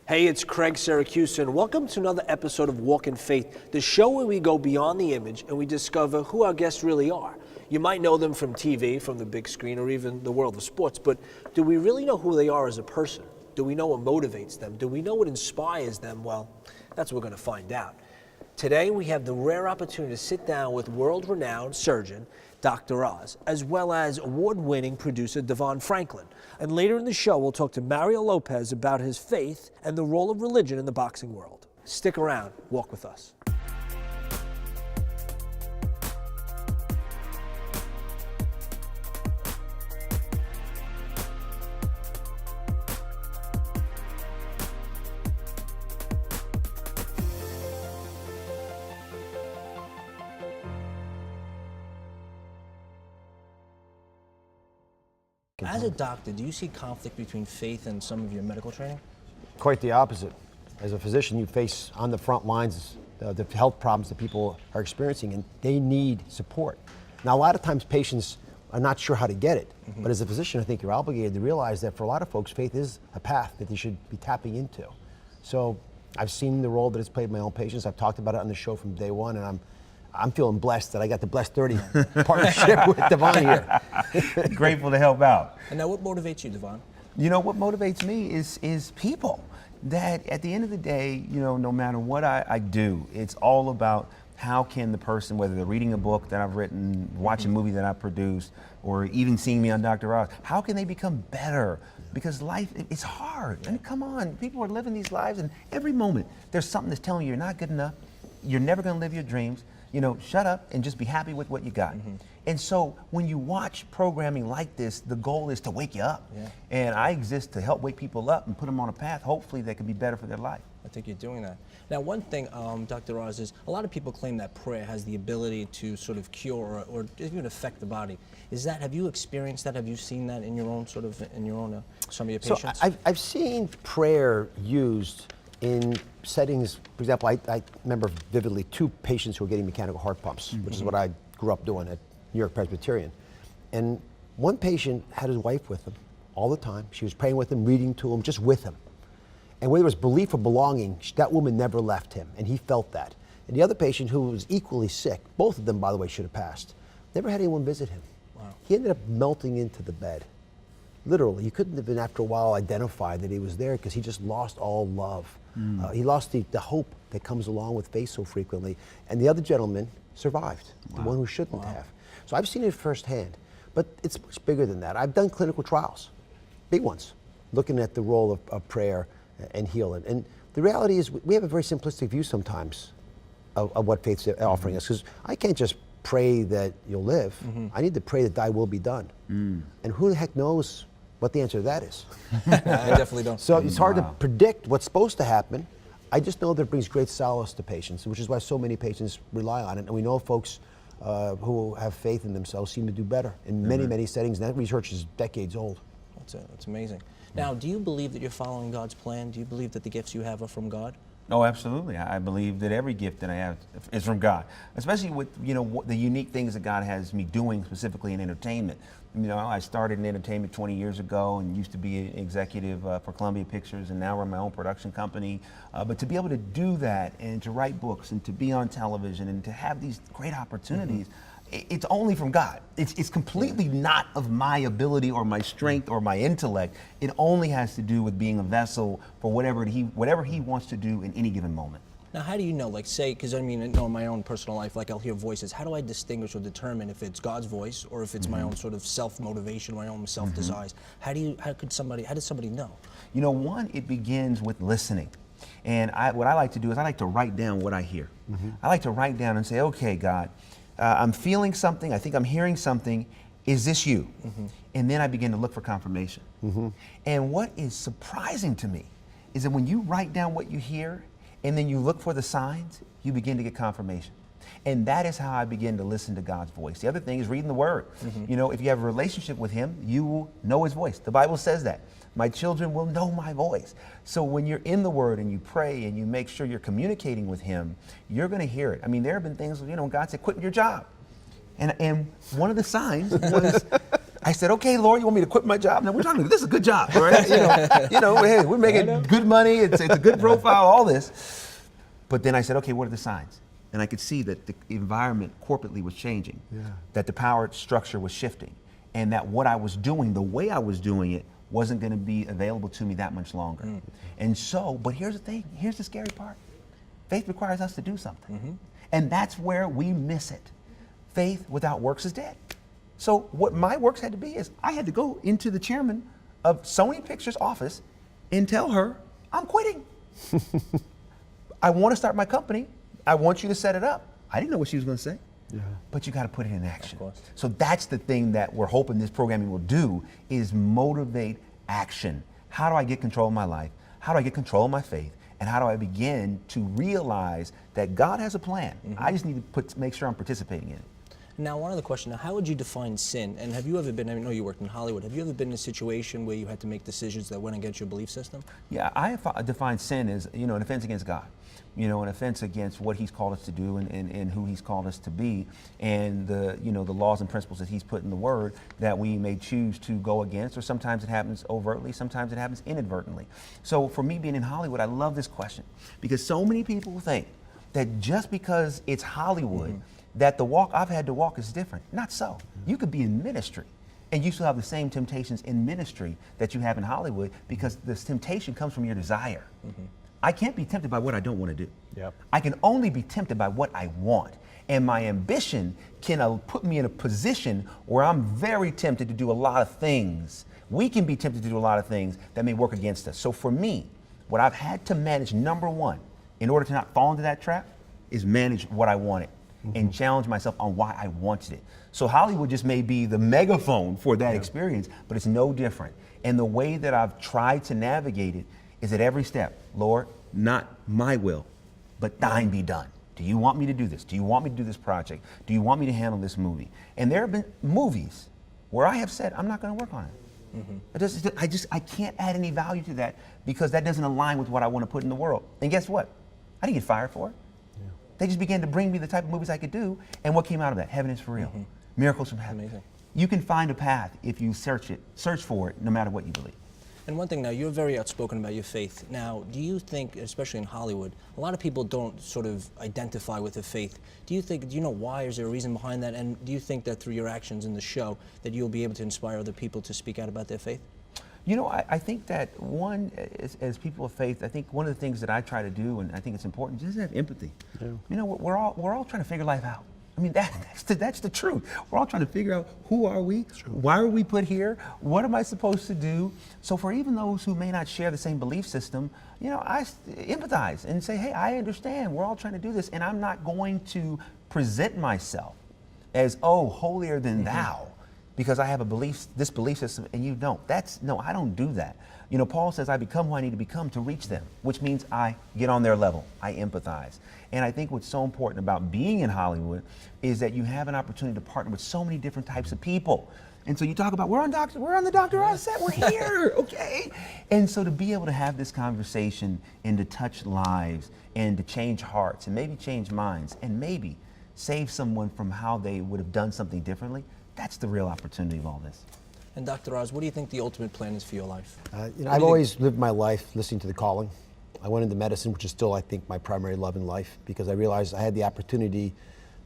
Hey, it's Craig Syracusa, and welcome to another episode of Walk in Faith, the show where we go beyond the image and we discover who our guests really are. You might know them from TV, from the big screen, or even the world of sports, but do we really know who they are as a person? Do we know what motivates them? Do we know what inspires them? Well, that's what we're going to find out. Today, we have the rare opportunity to sit down with world-renowned surgeon, Dr. Oz, as well as award-winning producer Devon Franklin. And later in the show, we'll talk to Mario Lopez about his faith and the role of religion in the boxing world. Stick around, walk with us. As a doctor, do you see conflict between faith and some of your medical training? Quite the opposite. As a physician, you face on the front lines the health problems that people are experiencing, and they need support. Now, a lot of times patients are not sure how to get it, but as a physician, I think you're obligated to realize that for a lot of folks, faith is a path that they should be tapping into. So I've seen the role that it's played in my own patients. I've talked about it on the show from day one, and I'm feeling blessed that I got the Blessed 30 partnership with Devon here. Grateful to help out. And now what motivates you, Devon? You know, what motivates me is people. That at the end of the day, you know, no matter what I do, it's all about how can the person, whether they're reading a book that I've written, watching a movie that I've produced, or even seeing me on Dr. Oz, how can they become better? Because life, it's hard. I mean, come on, people are living these lives, and every moment there's something that's telling you you're not good enough, you're never gonna live your dreams. You know, shut up and just be happy with what you got. And so when you watch programming like this, the goal is to wake you up. And I exist to help wake people up and put them on a path, hopefully that can be better for their life. I think you're doing that. Now, one thing, Dr. Oz, is a lot of people claim that prayer has the ability to sort of cure or even affect the body. Is that, have you experienced that? Have you seen that in your own some of your patients? So I've seen prayer used in settings. For example, I remember vividly 2 patients who were getting mechanical heart pumps, which is what I grew up doing at New York Presbyterian. And one patient had his wife with him all the time. She was praying with him, reading to him, just with him. And where there was belief or belonging, that woman never left him, and he felt that. And the other patient, who was equally sick, both of them, by the way, should have passed, never had anyone visit him. Wow. He ended up melting into the bed. Literally, he couldn't have been, after a while, identified that he was there because he just lost all love. He lost the hope that comes along with faith so frequently. And the other gentleman survived, the one who shouldn't have. So I've seen it firsthand, but it's much bigger than that. I've done clinical trials, big ones, looking at the role of prayer and healing. And the reality is we have a very simplistic view sometimes of what faith's offering us, because I can't just pray that you'll live. I need to pray that thy will be done. And who the heck knows what the answer to that is? I definitely don't. So it's hard to predict what's supposed to happen. I just know that it brings great solace to patients, which is why so many patients rely on it. And we know folks who have faith in themselves seem to do better in many, many settings. And that research is decades old. That's amazing. Now, do you believe that you're following God's plan? Do you believe that the gifts you have are from God? Oh, absolutely. I believe that every gift that I have is from God, especially with, you know, the unique things that God has me doing specifically in entertainment. You know, I started in entertainment 20 years ago and used to be an executive for Columbia Pictures, and now run my own production company. But to be able to do that and to write books and to be on television and to have these great opportunities, it's only from God. It's completely not of my ability or my strength or my intellect. It only has to do with being a vessel for whatever he wants to do in any given moment. Now, how do you know, like, say, because I mean, in my own personal life, like, I'll hear voices. How do I distinguish or determine if it's God's voice or if it's my own sort of self-motivation, my own self-desires? How does somebody know? You know, one, it begins with listening. And what I like to do is I like to write down what I hear. I like to write down and say, okay, God, I'm feeling something, I think I'm hearing something, is this you? And then I begin to look for confirmation. And what is surprising to me is that when you write down what you hear and then you look for the signs, you begin to get confirmation. And that is how I begin to listen to God's voice. The other thing is reading the Word. You know, if you have a relationship with Him, you will know His voice. The Bible says that. My children will know my voice. So when you're in the Word and you pray and you make sure you're communicating with Him, you're going to hear it. I mean, there have been things, you know, God said, quit your job. And one of the signs was I said, okay, Lord, you want me to quit my job? No, we're talking, this is a good job, right? Hey, we're making good money. It's a good profile, all this. But then I said, okay, what are the signs? And I could see that the environment corporately was changing, that the power structure was shifting, and that what I was doing, the way I was doing it, wasn't going to be available to me that much longer. And so, but here's the thing, here's the scary part. Faith requires us to do something. And that's where we miss it. Faith without works is dead. So what my works had to be is I had to go into the chairman of Sony Pictures office and tell her, I'm quitting. I want to start my company. I want you to set it up. I didn't know what she was going to say. But you got to put it in action. So that's the thing that we're hoping this programming will do, is motivate action. How do I get control of my life? How do I get control of my faith? And how do I begin to realize that God has a plan? I just need to make sure I'm participating in it. Now, one other question. Now, how would you define sin? And have you ever been, I know you worked in Hollywood, have you ever been in a situation where you had to make decisions that went against your belief system? Yeah, I define sin as, an offense against God. An offense against what He's called us to do and who He's called us to be, and the laws and principles that He's put in the Word that we may choose to go against, or sometimes it happens overtly, sometimes it happens inadvertently. So for me being in Hollywood, I love this question, because so many people think that just because it's Hollywood, that the walk I've had to walk is different. Not so. You could be in ministry and you still have the same temptations in ministry that you have in Hollywood, because this temptation comes from your desire. I can't be tempted by what I don't want to do. I can only be tempted by what I want. And my ambition can put me in a position where I'm very tempted to do a lot of things. We can be tempted to do a lot of things that may work against us. So for me, what I've had to manage, number one, in order to not fall into that trap, is manage what I wanted and challenge myself on why I wanted it. So Hollywood just may be the megaphone for that experience, but it's no different. And the way that I've tried to navigate it is at every step, Lord, not my will, but thine be done. Do you want me to do this? Do you want me to do this project? Do you want me to handle this movie? And there have been movies where I have said, I'm not going to work on it. I can't add any value to that, because that doesn't align with what I want to put in the world. And guess what? I didn't get fired for it. They just began to bring me the type of movies I could do, and what came out of that? Heaven is for real. Miracles from heaven. Amazing. You can find a path if you search for it, no matter what you believe. And one thing now, you're very outspoken about your faith. Now, do you think, especially in Hollywood, a lot of people don't sort of identify with the faith. Do you know why? Is there a reason behind that? And do you think that through your actions in the show that you'll be able to inspire other people to speak out about their faith? I think that as people of faith, I think one of the things that I try to do, and I think it's important, just have empathy. We're all trying to figure life out. I mean, that's the truth. We're all trying to figure out, who are we? Why are we put here? What am I supposed to do? So for even those who may not share the same belief system, I empathize and say, hey, I understand. We're all trying to do this, and I'm not going to present myself as, holier than thou, because I have this belief system and you don't. No, I don't do that. Paul says I become who I need to become to reach them, which means I get on their level. I empathize. And I think what's so important about being in Hollywood is that you have an opportunity to partner with so many different types of people. And so you talk about, we're on the Dr. Oz set, we're here, okay? And so to be able to have this conversation and to touch lives and to change hearts and maybe change minds and maybe save someone from how they would have done something differently, that's the real opportunity of all this. And Dr. Oz, what do you think the ultimate plan is for your life? I've always lived my life listening to the calling. I went into medicine, which is still, I think, my primary love in life, because I realized I had the opportunity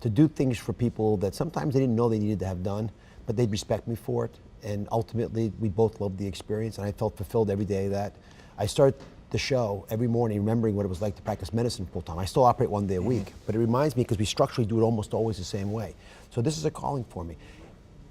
to do things for people that sometimes they didn't know they needed to have done, but they'd respect me for it. And ultimately, we both loved the experience, and I felt fulfilled every day of that. I start the show every morning remembering what it was like to practice medicine full time. I still operate one day a week, but it reminds me, because we structurally do it almost always the same way. So this is a calling for me.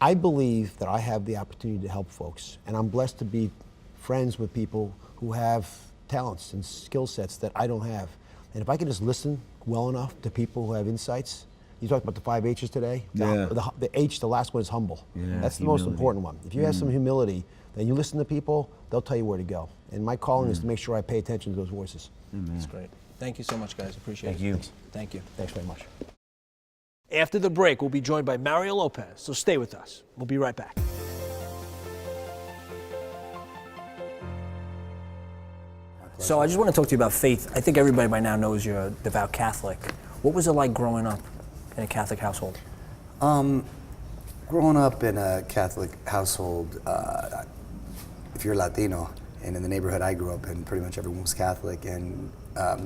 I believe that I have the opportunity to help folks, and I'm blessed to be friends with people who have talents and skill sets that I don't have. And if I can just listen well enough to people who have insights. You talked about the 5 H's today. Yeah. The H, the last one, is humble. Yeah, that's the humility. most important one. If you have some humility, then you listen to people, they'll tell you where to go. And my calling is to make sure I pay attention to those voices. That's great. Thank you so much, guys. Appreciate it. Thank you. Thank you. Thanks very much. After the break, we'll be joined by Mario Lopez, so stay with us. We'll be right back. So I just want to talk to you about faith. I think everybody by now knows you're a devout Catholic. What was it like growing up in a Catholic household? Well, Growing up in a Catholic household, if you're Latino, and in the neighborhood I grew up in, pretty much everyone was Catholic, and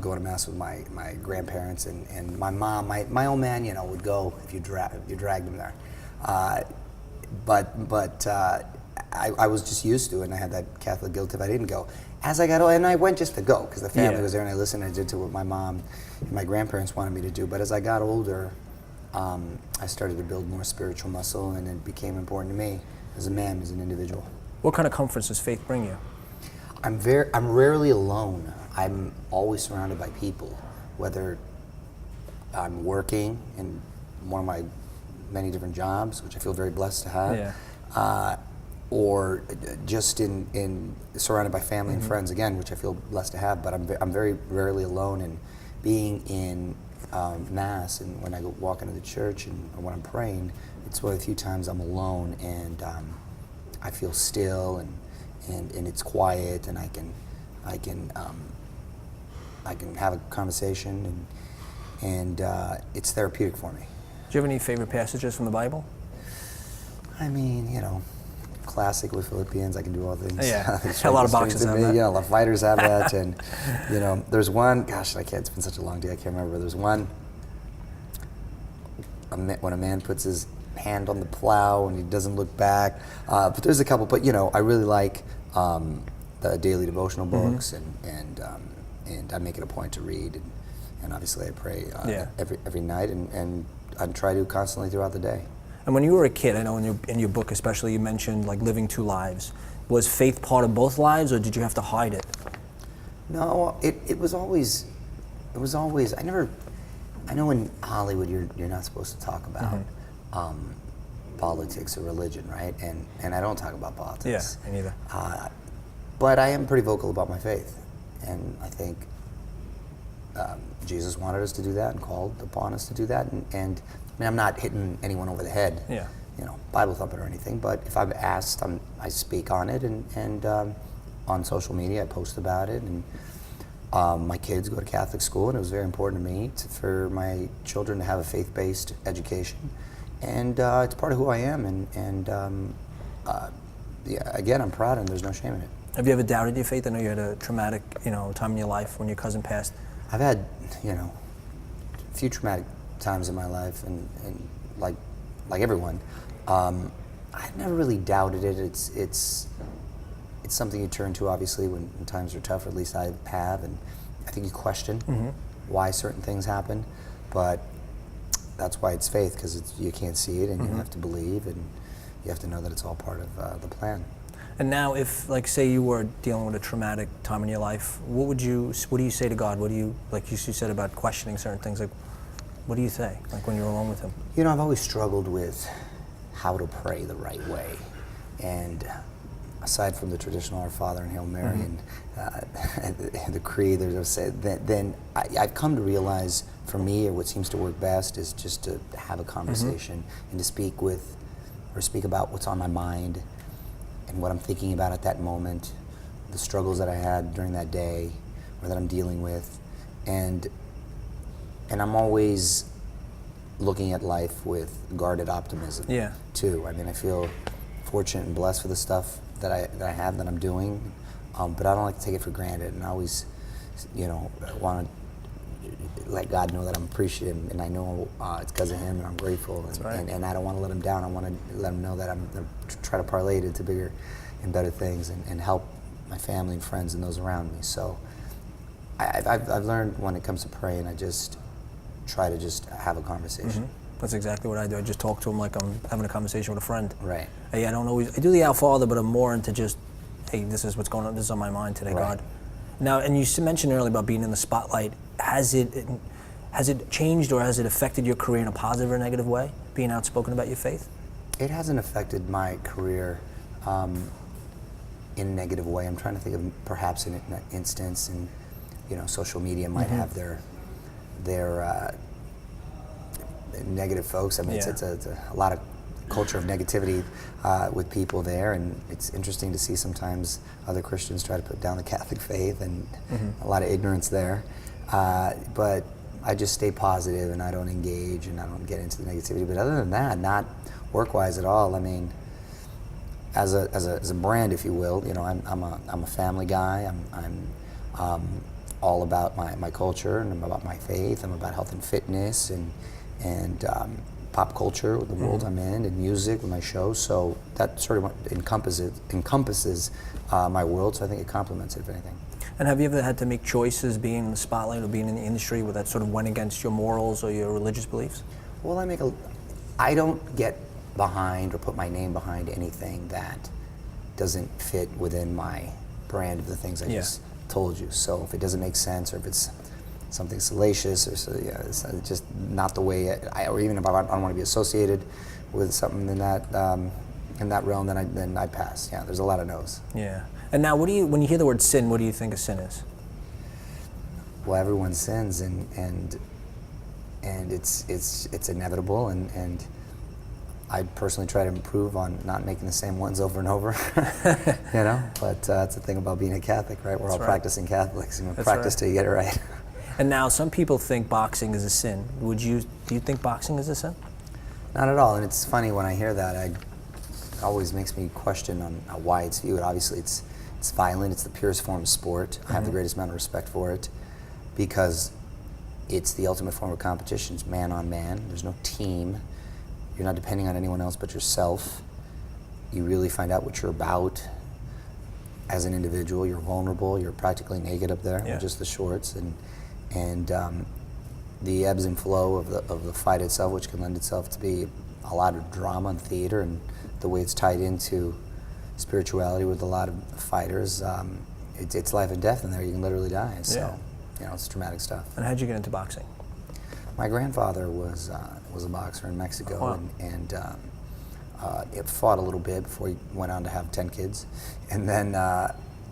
going to mass with my grandparents and my mom. My old man, would go if you dragged him there. But I was just used to it, and I had that Catholic guilt if I didn't go. As I got older, and I went just to go because the family was there, and I listened. I did to what my mom and my grandparents wanted me to do. But as I got older, I started to build more spiritual muscle, and it became important to me as a man, as an individual. What kind of comforts does faith bring you? I'm rarely alone. I'm always surrounded by people, whether I'm working in one of my many different jobs, which I feel very blessed to have, or just in surrounded by family and friends, again, which I feel blessed to have. But I'm very rarely alone, and being in Mass, and when I walk into the church and when I'm praying, it's one of the few times I'm alone, and I feel still, and it's quiet, and I can have a conversation, and it's therapeutic for me. Do you have any favorite passages from the Bible? I mean, classic with Philippians, I can do all things. Yeah, a lot of boxes have that. A lot of fighters have that, and there's one. Gosh, it's been such a long day, I can't remember. There's one. When a man puts his hand on the plow and he doesn't look back. But there's a couple. But I really like the daily devotional books, and I make it a point to read, and obviously I pray every night, and I try to constantly throughout the day. And when you were a kid, I know in your book especially, you mentioned like living two lives. Was faith part of both lives, or did you have to hide it? No, it was always. I know in Hollywood you're not supposed to talk about politics or religion, right? And I don't talk about politics. Yeah, me neither. But I am pretty vocal about my faith, and I think Jesus wanted us to do that and called upon us to do that. And I mean, I'm not hitting anyone over the head, Bible thumping or anything. But if I'm asked, I speak on it, and on social media I post about it. And my kids go to Catholic school, and it was very important to me for my children to have a faith-based education, and it's part of who I am. And again, I'm proud, and there's no shame in it. Have you ever doubted your faith? I know you had a traumatic, time in your life when your cousin passed. I've had, a few traumatic times in my life, and like everyone, I've never really doubted it. It's something you turn to, obviously, when times are tough, or at least I have, and I think you question why certain things happen, but that's why it's faith, because you can't see it, and you have to believe, and you have to know that it's all part of the plan. And now, if, like, say you were dealing with a traumatic time in your life, what do you say to God? What do you, like you said about questioning certain things, like, what do you say, like, when you're alone with Him? I've always struggled with how to pray the right way, and aside from the traditional Our Father and Hail Mary and the Creed, then I've come to realize, for me, what seems to work best is just to have a conversation and to speak about what's on my mind and what I'm thinking about at that moment, the struggles that I had during that day or that I'm dealing with, and I'm always looking at life with guarded optimism too. I mean, I feel fortunate and blessed for the stuff that I have, that I'm doing, but I don't like to take it for granted, and I always, want to let God know that I'm appreciative, and I know it's because of Him, and I'm grateful, and I don't want to let Him down. I want to let Him know that I'm try to parlay it into bigger and better things, and help my family and friends and those around me. So I've learned, when it comes to praying, I just try to just have a conversation. That's exactly what I do. I just talk to him like I'm having a conversation with a friend. Right. Hey, I do the Our Father, but I'm more into just, hey, this is what's going on. This is on my mind today, God. Now, and you mentioned earlier about being in the spotlight. Has it changed, or has it affected your career in a positive or negative way, being outspoken about your faith? It hasn't affected my career in a negative way. I'm trying to think of perhaps an instance, and social media might have their negative folks. I mean, it's a lot of culture of negativity with people there, and it's interesting to see sometimes other Christians try to put down the Catholic faith, and a lot of ignorance there. But I just stay positive, and I don't engage, and I don't get into the negativity. But other than that, not work-wise at all. I mean, as a brand, if you will, you know, I'm a family guy. I'm all about my culture, and I'm about my faith. I'm about health and fitness, and pop culture with the world I'm in, and music with my show. So that sort of encompasses my world. So I think it complements it, if anything. And have you ever had to make choices being in the spotlight or being in the industry where that sort of went against your morals or your religious beliefs? Well, I don't get behind or put my name behind anything that doesn't fit within my brand of the things I just told you. So if it doesn't make sense, or if it's something salacious, or it's just not the way or even if I don't want to be associated with something in that realm, then I pass. Yeah, there's a lot of no's. Yeah. And now, when you hear the word sin, what do you think a sin is? Well, everyone sins, and it's inevitable, and I personally try to improve on not making the same ones over and over, you know. But that's the thing about being a Catholic, right? We're all practicing Catholics, and we practice till you get it right. And now, some people think boxing is a sin. Do you think boxing is a sin? Not at all. And it's funny when I hear that. It always makes me question on why it's viewed. Obviously, it's violent. It's the purest form of sport. I have the greatest amount of respect for it because it's the ultimate form of competition. It's man on man. There's no team. You're not depending on anyone else but yourself. You really find out what you're about as an individual. You're vulnerable. You're practically naked up there with just the shorts, and the ebbs and flow of the fight itself, which can lend itself to be a lot of drama and theater, and the way it's tied into spirituality with a lot of fighters. It's life and death in there. You can literally die. So, you know, it's traumatic stuff. And how'd you get into boxing? My grandfather was a boxer in Mexico, wow. and it fought a little bit before he went on to have 10 kids, and then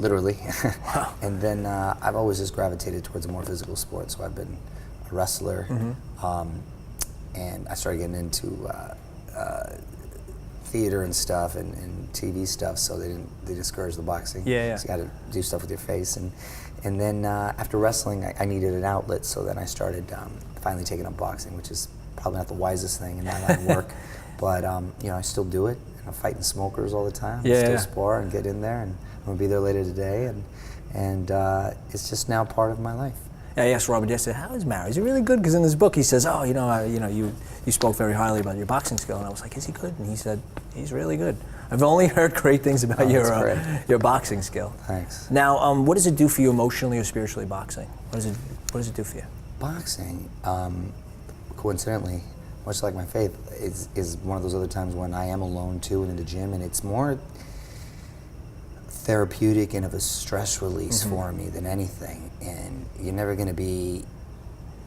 literally, wow. and then I've always just gravitated towards a more physical sport. So I've been a wrestler, and I started getting into theater and stuff, and TV stuff. So they discouraged the boxing. So you got to do stuff with your face, and then after wrestling, I needed an outlet. So then I started finally taking up boxing, which is probably not the wisest thing in my line of work, but you know, I still do it. And I'm fighting smokers all the time. I still spar and get in there, and I'm gonna be there later today, and it's just now part of my life. Yeah, I asked Robert yesterday, how is Mario? Is he really good? Because in his book he says, oh, you spoke very highly about your boxing skill, and I was like, is he good? And he said, he's really good. I've only heard great things about your boxing skill. Thanks. Now, what does it do for you emotionally or spiritually, boxing? What does it do for you? Boxing, coincidentally, much like my faith, is one of those other times when I am alone too, and in the gym, and it's more therapeutic and of a stress release for me than anything. And you're never going to be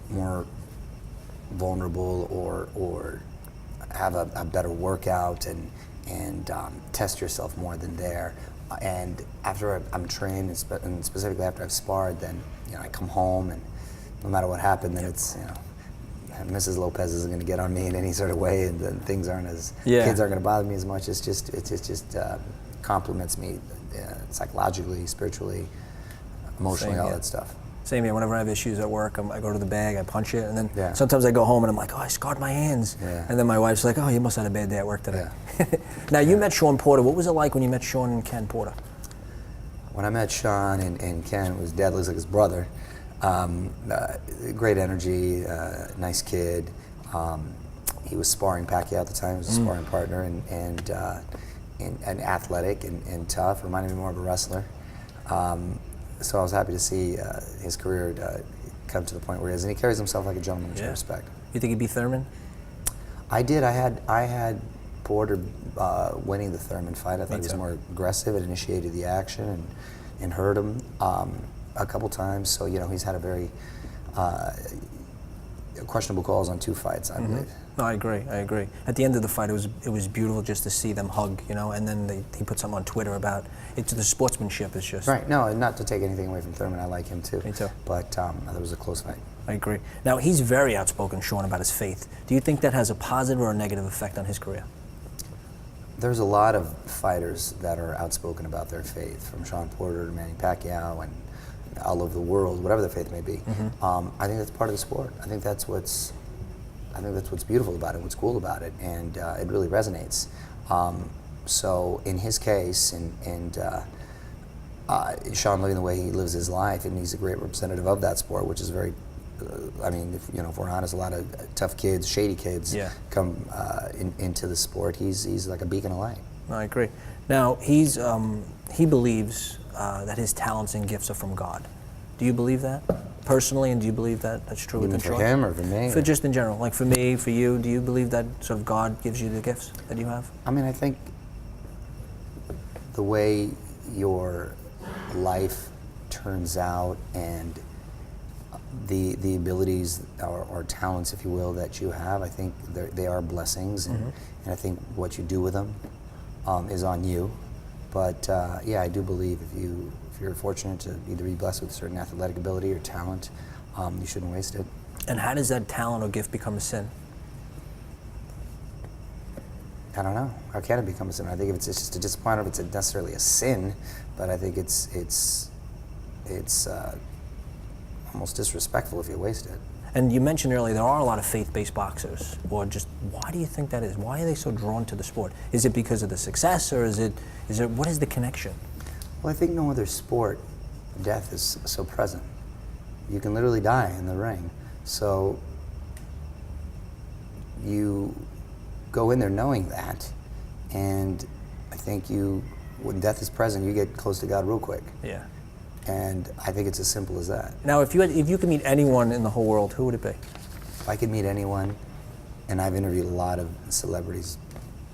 more vulnerable or have a better workout and test yourself more than there. And after I'm trained, and specifically after I've sparred, then I come home, and no matter what happened, then it's Mrs. Lopez isn't going to get on me in any sort of way, and then things aren't kids aren't going to bother me as much. It just compliments me psychologically, spiritually, emotionally, all that stuff. Same here. Whenever I have issues at work, I go to the bag, I punch it, and then sometimes I go home and I'm like, oh, I scarred my hands. And then my wife's like, oh, you must have had a bad day at work today. Now, you met Sean Porter. What was it like when you met Sean and Ken Porter? When I met Sean and Ken, his dad looks like his brother. Great energy, nice kid. He was sparring Pacquiao at the time. He was a sparring partner, and athletic and tough. Reminded me more of a wrestler. So I was happy to see his career come to the point where he is, and he carries himself like a gentleman, which I respect. You think he'd beat Thurman? I did. I had Porter winning the Thurman fight. I thought he was more aggressive and initiated the action and hurt him a couple times. So he's had a very questionable calls on 2 fights, I believe. No, I agree. At the end of the fight, it was beautiful just to see them hug, and then he put something on Twitter about it. The sportsmanship is just right. No, not to take anything away from Thurman, I like him too. Me too. But that was a close fight. I agree. Now, he's very outspoken, Sean, about his faith. Do you think that has a positive or a negative effect on his career? There's a lot of fighters that are outspoken about their faith, from Sean Porter to Manny Pacquiao and all over the world, whatever their faith may be. I think that's part of the sport. I think that's I think that's what's beautiful about it, what's cool about it, and it really resonates. So in his case, and Sean living the way he lives his life, and he's a great representative of that sport, which is very, I mean, if we're honest, a lot of tough kids, shady kids come into the sport. He's like a beacon of light. I agree. Now, he believes that his talents and gifts are from God. Do you believe that personally, and do you believe that that's true within For him or for me? For just in general, like for me, for you, do you believe that sort of God gives you the gifts that you have? I mean, I think the way your life turns out and the abilities or talents, if you will, that you have, I think they are blessings, and I think what you do with them is on you. But yeah, I do believe if you're fortunate to either be blessed with a certain athletic ability or talent, you shouldn't waste it. And how does that talent or gift become a sin? I don't know. How can it become a sin? I think if it's just a disappointment, if it's necessarily a sin, but I think it's almost disrespectful if you waste it. And you mentioned earlier there are a lot of faith-based boxers. Or just why do you think that is? Why are they so drawn to the sport? Is it because of the success, or is it what is the connection? Well, I think no other sport, death is so present. You can literally die in the ring. So you go in there knowing that, and I think when death is present, you get close to God real quick. Yeah. And I think it's as simple as that. Now, if you could meet anyone in the whole world, who would it be? If I could meet anyone, and I've interviewed a lot of celebrities,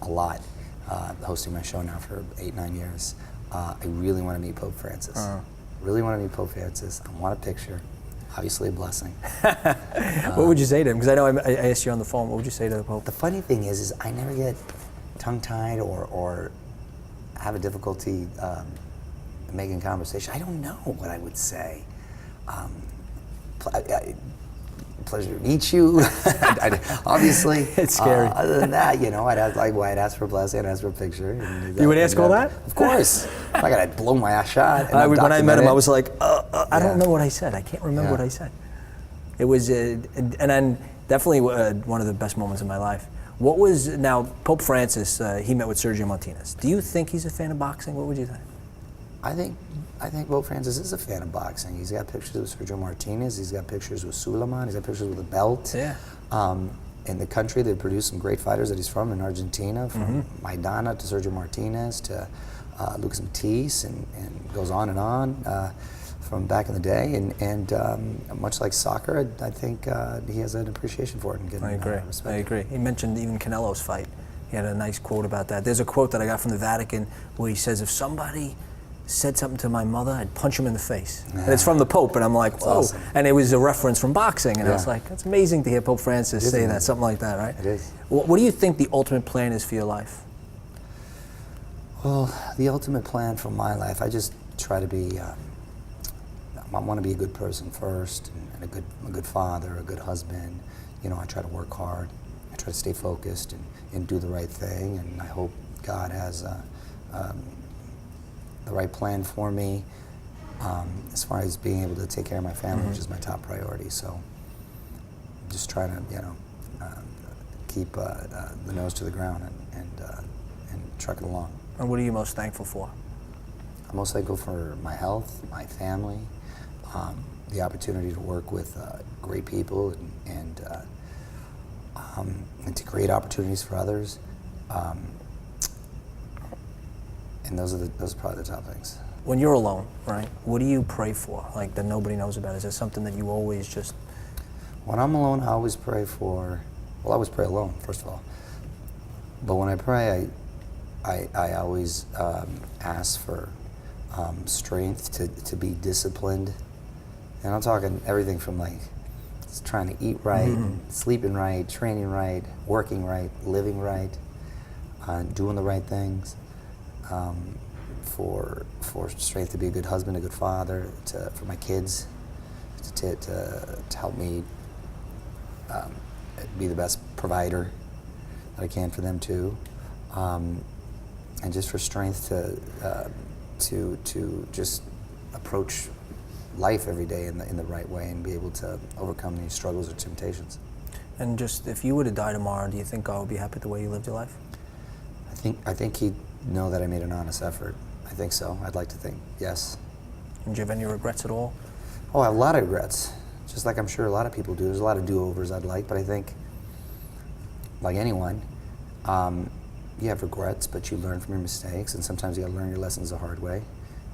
hosting my show now for 8-9 years, I really want to meet Pope Francis. Really want to meet Pope Francis. I want a picture. Obviously a blessing. What would you say to him? Because I know I asked you on the phone. What would you say to the Pope? The funny thing is I never get tongue-tied or have a difficulty making conversation. I don't know what I would say. Pleasure to meet you. Obviously, it's scary. Other than that, I'd ask for a blessing, I'd ask for a picture. You would ask all that? Of course. I gotta blow my ass shot. When I met him, I was like, I don't know what I said. I can't remember what I said. It was, and then definitely one of the best moments of my life. Now Pope Francis? He met with Sergio Martinez. Do you think he's a fan of boxing? What would you think? I think Pope Francis is a fan of boxing. He's got pictures with Sergio Martinez. He's got pictures with Suleiman. He's got pictures with a belt. Yeah. In the country, they've produced some great fighters that he's from in Argentina, from Maidana to Sergio Martinez to Lucas Matisse, and goes on and on from back in the day. And much like soccer, I think he has an appreciation for it and getting respect. I agree. He mentioned even Canelo's fight. He had a nice quote about that. There's a quote that I got from the Vatican where he says, if somebody said something to my mother, I'd punch him in the face. And it's from the Pope, and I'm like, whoa. Awesome. And it was a reference from boxing, and I was like, that's amazing to hear Pope Francis say that, something like that, right? It is. What do you think the ultimate plan is for your life? Well, the ultimate plan for my life, I just try to be, I want to be a good person first, and a good father, a good husband. I try to work hard. I try to stay focused and do the right thing, and I hope God has the right plan for me as far as being able to take care of my family, which is my top priority. So I'm just trying to, keep the nose to the ground and truck it along. And what are you most thankful for? I'm most thankful for my health, my family, the opportunity to work with great people and to create opportunities for others. And those are probably the top things. When you're alone, right, what do you pray for, like that nobody knows about? Is there something that you always just... When I'm alone, I always pray for, I always pray alone, first of all. But when I pray, I always ask for strength to be disciplined. And I'm talking everything from like trying to eat right, sleeping right, training right, working right, living right, doing the right things. For strength to be a good husband, a good father, for my kids, to help me be the best provider that I can for them too, and just for strength to just approach life every day in the right way and be able to overcome these struggles or temptations. And just, if you were to die tomorrow, do you think God would be happy with the way you lived your life? I think he'd know that I made an honest effort. I think so. I'd like to think, yes. And do you have any regrets at all? Oh, I have a lot of regrets, just like I'm sure a lot of people do. There's a lot of do-overs I'd like, but I think, like anyone, you have regrets, but you learn from your mistakes, and sometimes you got to learn your lessons the hard way,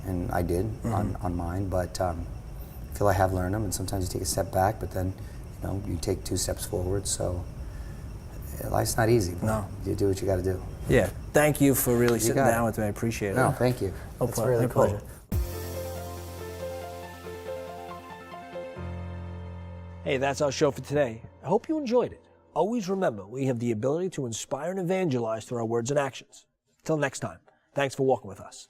and I did on mine. But I feel I have learned them, and sometimes you take a step back, but then you take 2 steps forward. So life's not easy. But No. You do what you got to do. Yeah. Thank you for really sitting got it. down with me. I appreciate it. No, thank you. No That's problem. really My cool. pleasure. Hey, that's our show for today. I hope you enjoyed it. Always remember, we have the ability to inspire and evangelize through our words and actions. Till next time, thanks for walking with us.